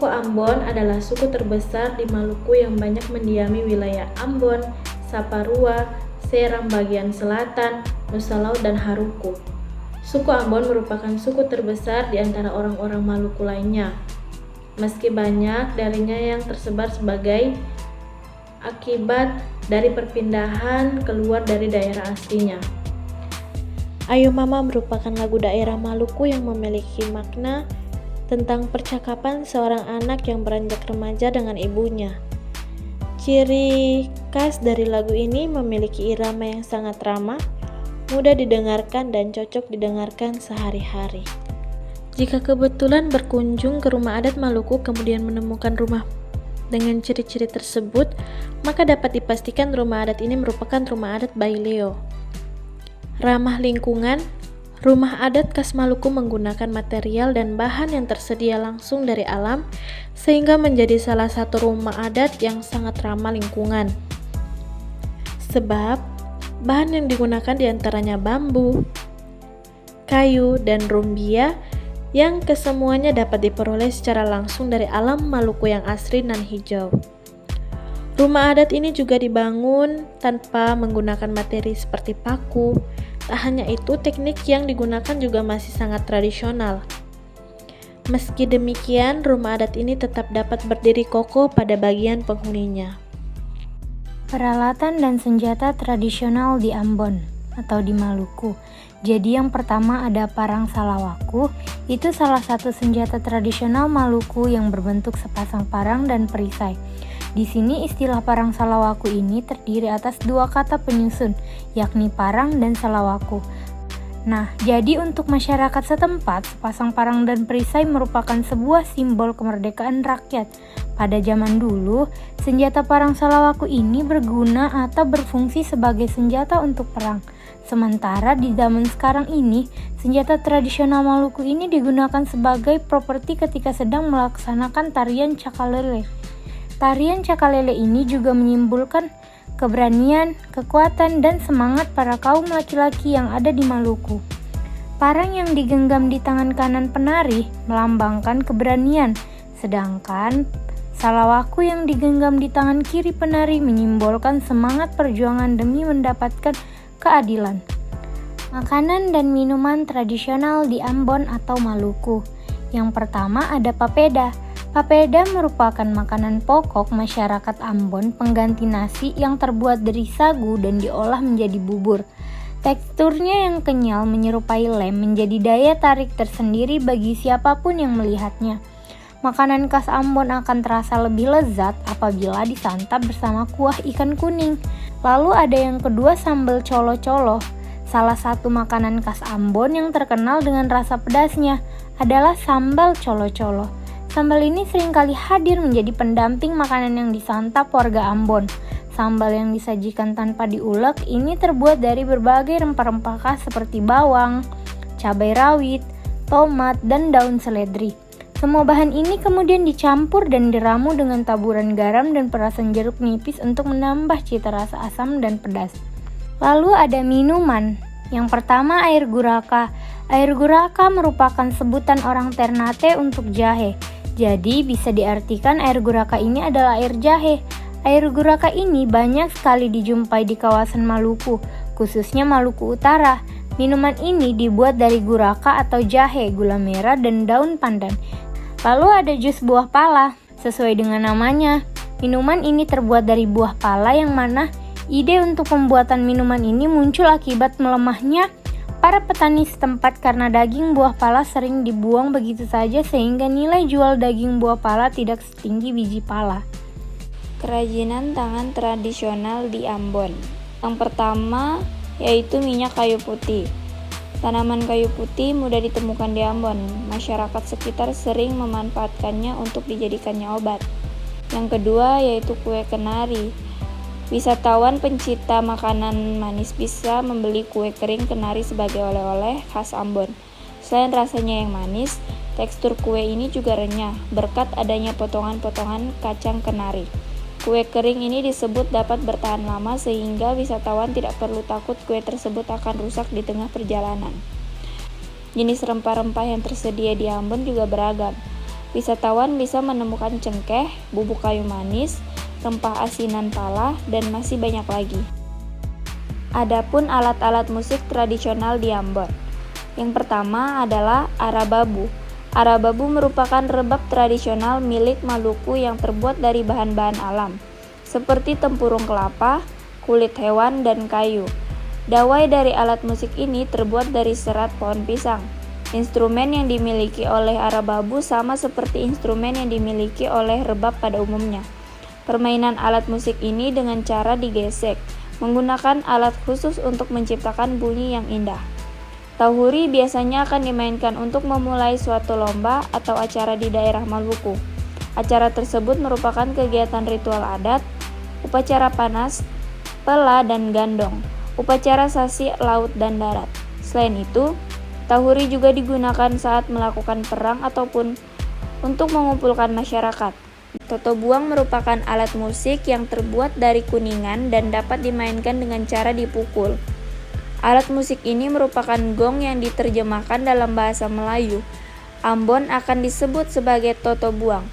Suku Ambon adalah suku terbesar di Maluku yang banyak mendiami wilayah Ambon, Saparua, Seram bagian selatan, Nusa Laut, dan Haruku. Suku Ambon merupakan suku terbesar di antara orang-orang Maluku lainnya, meski banyak darinya yang tersebar sebagai akibat dari perpindahan keluar dari daerah aslinya. Ayo Mama merupakan lagu daerah Maluku yang memiliki makna tentang percakapan seorang anak yang beranjak remaja dengan ibunya. Ciri khas dari lagu ini memiliki irama yang sangat ramah, mudah didengarkan dan cocok didengarkan sehari-hari. Jika kebetulan berkunjung ke rumah adat Maluku kemudian menemukan rumah dengan ciri-ciri tersebut, maka dapat dipastikan rumah adat ini merupakan rumah adat Baileo. Ramah lingkungan, rumah adat khas Maluku menggunakan material dan bahan yang tersedia langsung dari alam, sehingga menjadi salah satu rumah adat yang sangat ramah lingkungan. Sebab, bahan yang digunakan diantaranya bambu, kayu, dan rumbia yang kesemuanya dapat diperoleh secara langsung dari alam Maluku yang asri dan hijau. Rumah adat ini juga dibangun tanpa menggunakan materi seperti paku. Tak hanya itu, teknik yang digunakan juga masih sangat tradisional. Meski demikian, rumah adat ini tetap dapat berdiri kokoh pada bagian penghuninya. Peralatan dan senjata tradisional di Ambon atau di Maluku. Jadi yang pertama ada parang salawaku, itu salah satu senjata tradisional Maluku yang berbentuk sepasang parang dan perisai. Di sini istilah parang salawaku ini terdiri atas dua kata penyusun, yakni parang dan salawaku. Nah, jadi untuk masyarakat setempat, sepasang parang dan perisai merupakan sebuah simbol kemerdekaan rakyat. Pada zaman dulu, senjata parang salawaku ini berguna atau berfungsi sebagai senjata untuk perang. Sementara di zaman sekarang ini, senjata tradisional Maluku ini digunakan sebagai properti ketika sedang melaksanakan tarian cakalele. Tarian cakalele ini juga menyimbolkan keberanian, kekuatan, dan semangat para kaum laki-laki yang ada di Maluku. Parang yang digenggam di tangan kanan penari melambangkan keberanian, sedangkan salawaku yang digenggam di tangan kiri penari menyimbolkan semangat perjuangan demi mendapatkan keadilan. Makanan dan minuman tradisional di Ambon atau Maluku. Yang pertama ada papeda. Papeda merupakan makanan pokok masyarakat Ambon pengganti nasi yang terbuat dari sagu dan diolah menjadi bubur. Teksturnya yang kenyal menyerupai lem menjadi daya tarik tersendiri bagi siapapun yang melihatnya. Makanan khas Ambon akan terasa lebih lezat apabila disantap bersama kuah ikan kuning. Lalu ada yang kedua sambal colo-colo. Salah satu makanan khas Ambon yang terkenal dengan rasa pedasnya adalah sambal colo-colo. Sambal ini seringkali hadir menjadi pendamping makanan yang disantap warga Ambon. Sambal yang disajikan tanpa diulek ini terbuat dari berbagai rempah-rempah khas seperti bawang, cabai rawit, tomat, dan daun seledri. Semua bahan ini kemudian dicampur dan diramu dengan taburan garam dan perasan jeruk nipis untuk menambah cita rasa asam dan pedas. Lalu ada minuman. Yang pertama air guraka. Air guraka merupakan sebutan orang Ternate untuk jahe. Jadi bisa diartikan air guraka ini adalah air jahe. Air guraka ini banyak sekali dijumpai di kawasan Maluku, khususnya Maluku Utara. Minuman ini dibuat dari guraka atau jahe, gula merah, dan daun pandan. Lalu ada jus buah pala. Sesuai dengan namanya, minuman ini terbuat dari buah pala yang mana ide untuk pembuatan minuman ini muncul akibat melemahnya para petani setempat karena daging buah pala sering dibuang begitu saja sehingga nilai jual daging buah pala tidak setinggi biji pala. Kerajinan tangan tradisional di Ambon. Yang pertama yaitu minyak kayu putih. Tanaman kayu putih mudah ditemukan di Ambon. Masyarakat sekitar sering memanfaatkannya untuk dijadikannya obat. Yang kedua yaitu kue kenari. Wisatawan pencinta makanan manis bisa membeli kue kering kenari sebagai oleh-oleh khas Ambon. Selain rasanya yang manis, tekstur kue ini juga renyah berkat adanya potongan-potongan kacang kenari. Kue kering ini disebut dapat bertahan lama sehingga wisatawan tidak perlu takut kue tersebut akan rusak di tengah perjalanan. Jenis rempah-rempah yang tersedia di Ambon juga beragam. Wisatawan bisa menemukan cengkeh, bubuk kayu manis, rempah asinan pala, dan masih banyak lagi. Adapun alat-alat musik tradisional di Ambon. Yang pertama adalah arababu. Arababu merupakan rebab tradisional milik Maluku yang terbuat dari bahan-bahan alam, seperti tempurung kelapa, kulit hewan, dan kayu. Dawai dari alat musik ini terbuat dari serat pohon pisang. Instrumen yang dimiliki oleh arababu sama seperti instrumen yang dimiliki oleh rebab pada umumnya. Permainan alat musik ini dengan cara digesek, menggunakan alat khusus untuk menciptakan bunyi yang indah. Tauhuri biasanya akan dimainkan untuk memulai suatu lomba atau acara di daerah Maluku. Acara tersebut merupakan kegiatan ritual adat, upacara panas, pela dan gandong, upacara sasi laut dan darat. Selain itu, tauhuri juga digunakan saat melakukan perang ataupun untuk mengumpulkan masyarakat. Toto buang merupakan alat musik yang terbuat dari kuningan dan dapat dimainkan dengan cara dipukul. Alat musik ini merupakan gong yang diterjemahkan dalam bahasa Melayu. Ambon akan disebut sebagai toto buang.